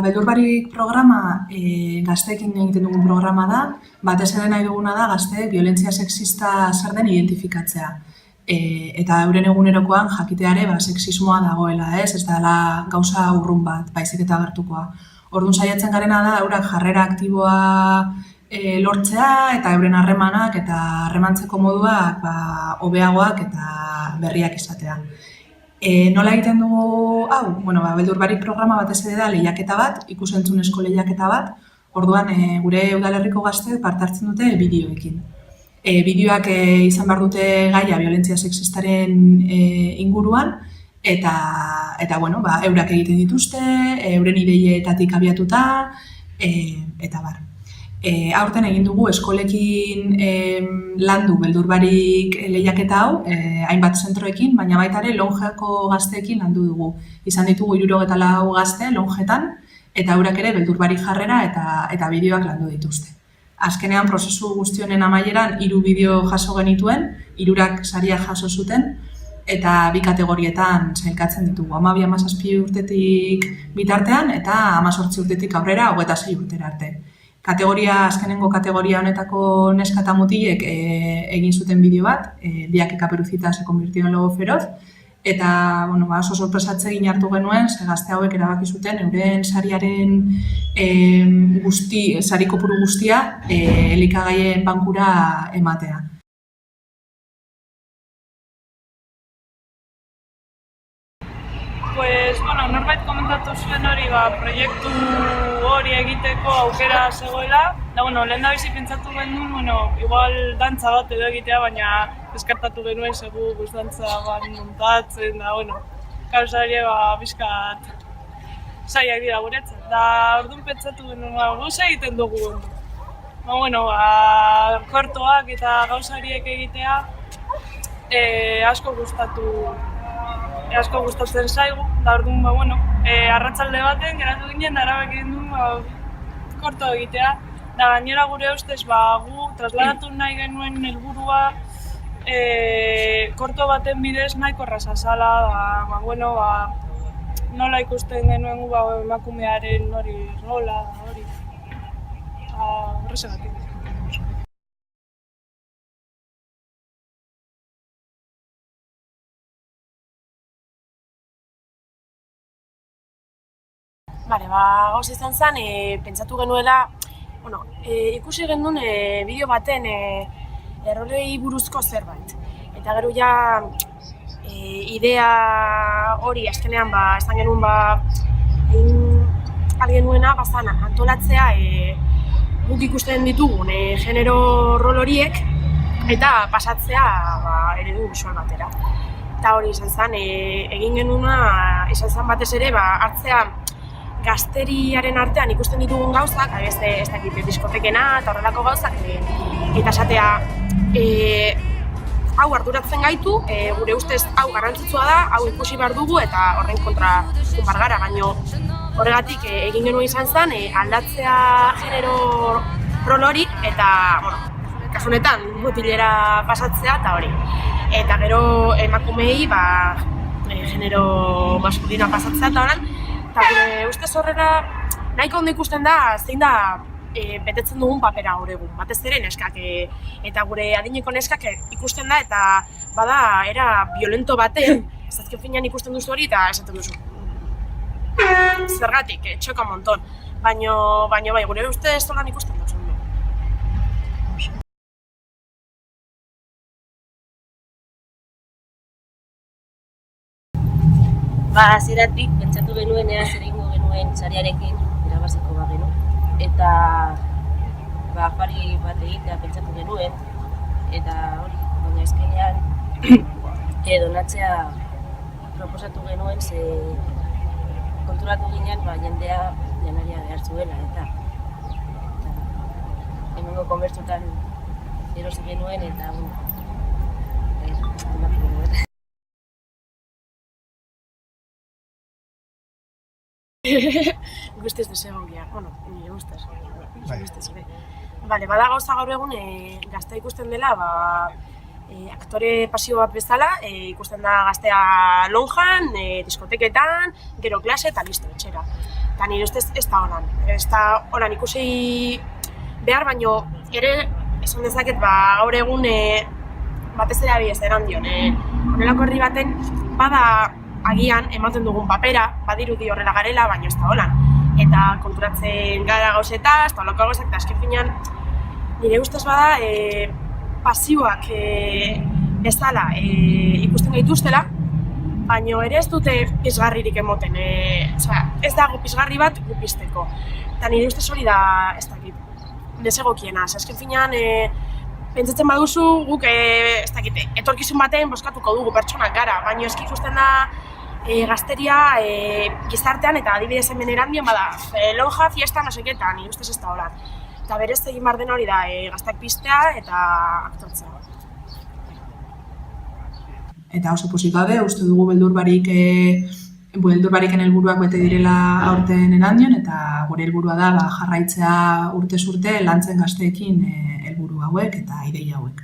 Beldur Barik programa gazteekin egiten dugun programa da, batez ere nahi duguna da gazteek biolentzia sexista zer den identifikatzea. Eta euren egunerokoan jakiteare sexismoa dagoela, ez dela gauza urrun bat, baizik eta agertukoa. Orduan saiatzen garena da eurak jarrera aktiboa lortzea eta euren harremanak eta harremantzeko moduak hobeagoak eta berriak izatea. Nola egiten dugu hau? Beldur Barik programa batez ere da lehiaketa bat, ikus-entzunezko lehiaketa bat, orduan gure udalerriko gazteek parte hartzen dute bideoekin. Bideoak izan behar dute gaia biolentzia sexistaren inguruan, eta eurak egiten dituzte, euren ideietatik abiatuta, eta bar. Aurten egin dugu eskolekin landu Beldur Barik lehiaketa hau, hainbat zentroekin, baina baita ere Lonjako gazteekin landu dugu. Izan ditugu 74 gazte Lonjetan, eta eurak ere Beldur Barik jarrera eta bideoak landu dituzte. Azkenean prozesu guztionen amaieran 3 bideo jaso genituen, 3 saria jaso zuten, eta 2 kategorietan sailkatzen ditugu. 12-17 urtetik bitartean eta 18 urtetik aurrera 26 urtera arte. Azkenengo kategoria honetako neska eta mutilek egin zuten bideo bat, Día que Caperucita se convirtió en lobo feroz, eta oso sorpresatze egin hartu genuen, ze gazte hauek erabaki zuten euren sariaren sari kopuru guztia elikagaien bankura ematea. Norbait komentatu zuen hori proiektu hori egiteko aukera zegoela. Lehendabizi pentsatu genuen, igual dantza bat edo egitea, baina deskartatu genuen segu dantza bat montatzen, kausari bizkat zaiak dira guretzen. Da orduan pentsatu genuen, guz egiten dugu. Kortoak eta gauzariek egitea asko gustatzen zaigu, da orduan, arratsalde baten geratu ginen, erabaki genuen korto egitea. Da gainera gure ustez, gu trasladatu nahi genuen helburua korto baten bidez nahiko erraza zala, nola ikusten genuen emakumearen hori rola, hori. Horrezegatik. Gauz izan zen, pentsatu genuela, ikusi genuen bideo baten errolei buruzko zerbait. Eta gero idea hori azkenean esan genuen egin algenuena antolatzea guk ikusten ditugun genero rol horiek eta pasatzea eredu bisual batera. Eta hori izan zen, egin genuena izan zen batez ere hartzea gazteriaren artean ikusten ditugun gauzak, ez dakit diskotekena eta horrelako gauzak, eta esatea hau arduratzen gaitu, gure ustez hau garrantzitsua da, hau ikusi behar dugu eta horren kontra junbar gara, baino horregatik egin genuen izan zen aldatzea genero rol hori eta, kasu honetan mutilera pasatzea eta hori. Eta gero emakumeei genero maskulina pasatzea eta horan, eta gure ustez horrela nahiko ondo ikusten da zein da betetzen dugun papera gaur egun. Batez ere neskak eta gure adineko neskak ikusten da eta bada era violento baten, ez azken finean ikusten duzu hori eta esaten duzu. Zergatik, txoka monton. Baina gure ustez holan ikusten duzu. Hasieratik pentsatu genuen zer egingo genuen sariarekin irabaziko bagenu eta afari bat egitea pentsatu genuen eta hori, baina azkenean donatzea proposatu genuen ze konturatu ginen jendea janaria behar zuela eta hemengo komertzutan erosi genuen eta Guztiz desegokia, nire guztiz ere. Bada gauza gaur egun gaztea ikusten dela, aktore pasio bat bezala, ikusten da gaztea lonjan, diskoteketan, gero klase eta listo, etxera. Eta nire ustez ez da holan. Ez da holan ikusi behar, baino ere esan dezaket gaur egun batez ere abiez erandion. Honelako herri baten bada agian ematen dugun papera, badirudi horrela garela, baino ez da holan. Eta konturatzen gara gauzetaz, eta holako gauzak, eta azken finean nire ustez bada pasiboak bezala ikusten gaituztela, baina ere ez dute pizgarririk emoten, ez dago pizgarri bat gupisteko. Eta nire ustez hori da, ez dakit, desegokiena. Azken finean, pentsatzen baduzu guk, ez dakit, etorkizun baten bozkatuko dugu pertsonak gara, baina eski ikusten da gazteria gizartean eta adibidez hemen Erandion bada lonja, fiesta, no seketan, nire ustez ez da hola. Eta berez egin behar dena hori da gaztak piztea eta aktortzea. Eta oso pozik gaude, uste dugu beldurbariken helburuak bete direla aurten Erandion, eta gure helburua da jarraitzea urtez urte lantzen gazteekin helburu hauek eta ideia hauek.